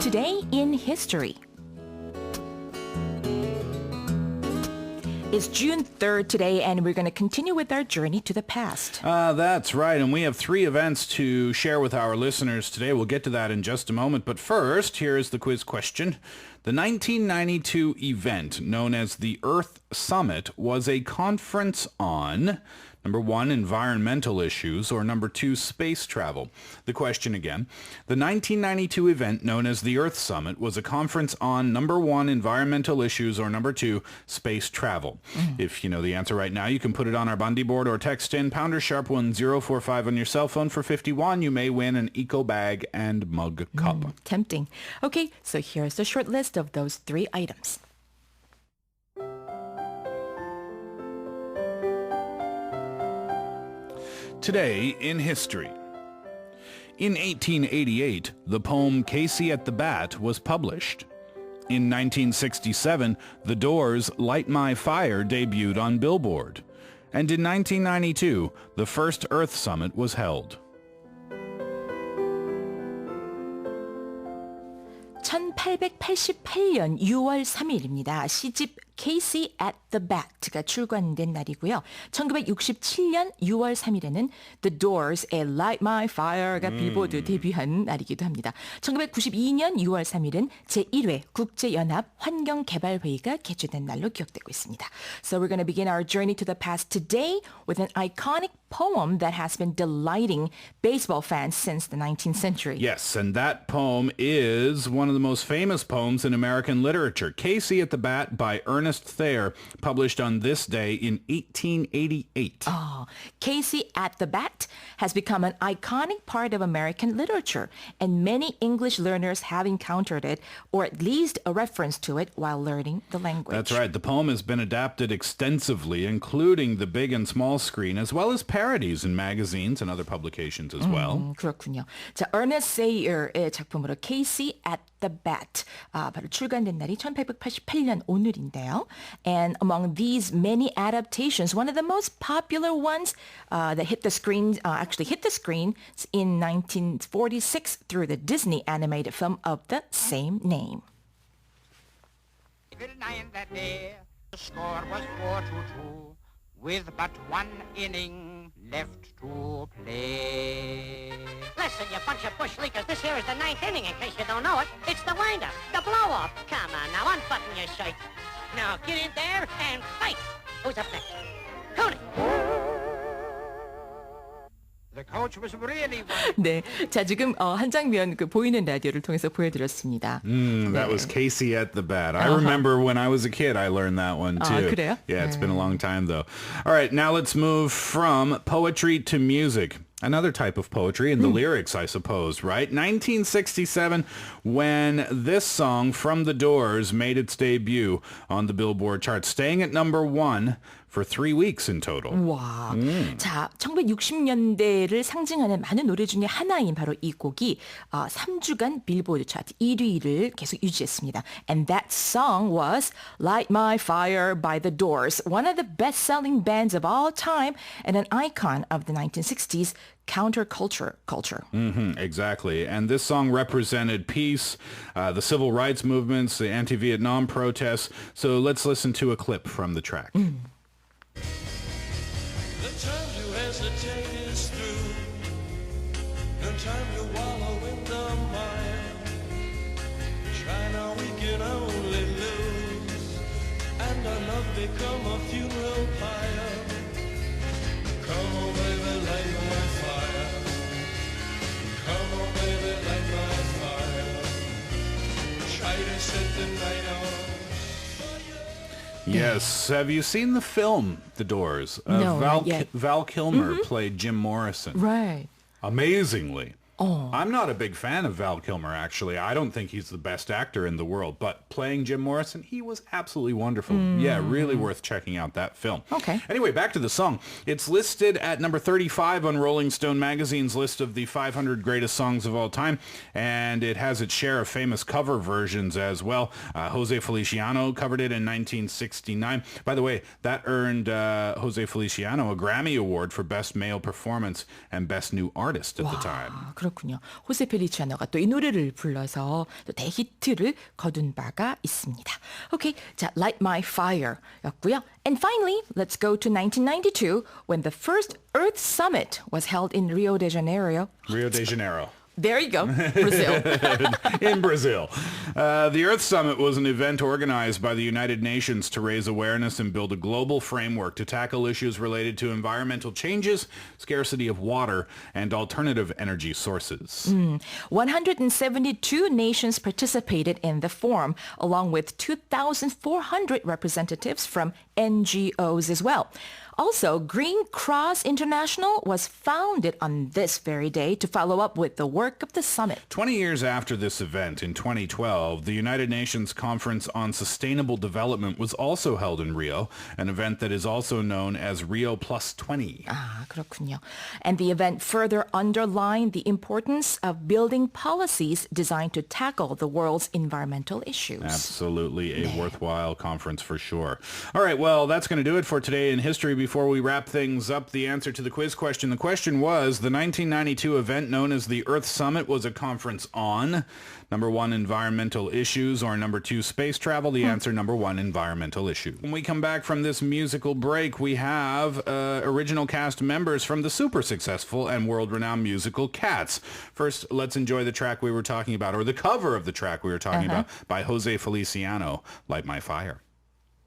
Today in History. It's June 3rd today, and we're going to continue with our journey to the past. That's right, and we have 3 events to share with our listeners today. We'll get to that in just a moment, but first, here is the quiz question. The 1992 event, known as the Earth Summit, was a conference on... Number 1, environmental issues, or number 2, space travel. The question again. The 1992 event known as the Earth Summit was a conference on number 1, environmental issues, or number 2, space travel. If you know the answer right now, you can put it on our Bundy board or text in pounder sharp 1045 on your cell phone for 51. You may win an eco bag and mug cup. Tempting. Okay, so here's the short list of those 3 items. Today in history. In 1888, the poem Casey at the Bat was published. In 1967, The Doors' Light My Fire debuted on Billboard. And in 1992, the first Earth Summit was held. 1888년 6월 3일입니다. 시집 Casey at the Bat가 출간된 날이고요. 1967년 6월 3일에는 The Doors의 Light My Fire가 빌보드 데뷔한 날이기도 합니다. 1992년 6월 3일은 제1회 국제연합환경개발회의가 개최된 날로 기억되고 있습니다. So we're going to begin our journey to the past today with an iconic poem that has been delighting baseball fans since the 19th century. Yes, and that poem is one of the most famous poems in American literature. Casey at the Bat by Ernest Thayer, published on this day in 1888. Casey at the Bat has become an iconic part of American literature, and many English learners have encountered it, or at least a reference to it while learning the language. That's right. The poem has been adapted extensively, including the big and small screen, as well as parodies in magazines and other publications as well. 그렇군요. 자, Ernest Thayer의 작품으로 Casey at the Bat, 바로 출간된 날이 1888년 오늘인데요. And among these many adaptations, one of the most popular ones that hit the screen, actually hit the screen in 1946 through the Disney animated film of the same name. That day, the score was 4-2, with but 1 inning left to play. Listen, you bunch of bush leakers, this here is the 9th inning, in case you don't know it. It's the wind-up, the blow-off. Come on, now unbutton your shirt. Now get in there and fight. Who's up next? Cooney. The coach was really... 네, 자 지금 한 장면 그 보이는 라디오를 통해서 보여드렸습니다. That was Casey at the Bat. I remember when I was a kid, I learned that one too. 그래요? Yeah, it's been a long time though. All right, now let's move from poetry to music. Another type of poetry in the lyrics, I suppose, right? 1967, when this song from The Doors made its debut on the Billboard chart, staying at number 1 for 3 weeks in total. 와, 자 1960년대를 상징하는 많은 노래 중에 하나인 바로 이 곡이 3주간 빌보드 차트 1위를 계속 유지했습니다. And that song was Light My Fire by The Doors, one of the best-selling bands of all time and an icon of the 1960s counterculture culture. Exactly. And this song represented peace, the civil rights movements, the anti-Vietnam protests. So let's listen to a clip from the track. The time to hesitate is through. No time to wallow in the mire. China we can only lose, and our love become a funeral pyre. Come on, baby, light my fire. Come on, baby, light my fire. Try to set the night on. Yes. Have you seen the film The Doors? No, not yet. Val Kilmer played Jim Morrison. Right. Amazingly. I'm not a big fan of Val Kilmer, actually. I don't think he's the best actor in the world. But playing Jim Morrison, he was absolutely wonderful. Yeah, really worth checking out that film. Okay. Anyway, back to the song. It's listed at number 35 on Rolling Stone magazine's list of the 500 greatest songs of all time. And it has its share of famous cover versions as well. Jose Feliciano covered it in 1969. By the way, that earned Jose Feliciano a Grammy Award for Best Male Performance and Best New Artist at the time. 그렇군요. 호세 펠리치아노가 또 이 노래를 불러서 또 대히트를 거둔 바가 있습니다. 오케이, 자, Light My Fire였고요. And finally, let's go to 1992 when the first Earth Summit was held in Rio de Janeiro. Rio de Janeiro. There you go, Brazil. In Brazil. The Earth Summit was an event organized by the United Nations to raise awareness and build a global framework to tackle issues related to environmental changes, scarcity of water, and alternative energy sources. 172 nations participated in the forum, along with 2,400 representatives from NGOs as well. Also, Green Cross International was founded on this very day to follow up with the work of the summit. 20 years after this event, in 2012, the United Nations Conference on Sustainable Development was also held in Rio, an event that is also known as Rio Plus 20. 아, 그렇군요. And the event further underlined the importance of building policies designed to tackle the world's environmental issues. Absolutely a worthwhile conference for sure. All right, well, that's going to do it for today in history. Before we wrap things up, the answer to the quiz question. The question was, the 1992 event known as the Earth Summit was a conference on, number one, environmental issues, or number two, space travel. The answer, number one, environmental issue. When we come back from this musical break, we have original cast members from the super successful and world-renowned musical Cats. First, let's enjoy the track we were talking about, or the cover of the track we were talking about, by Jose Feliciano, Light My Fire.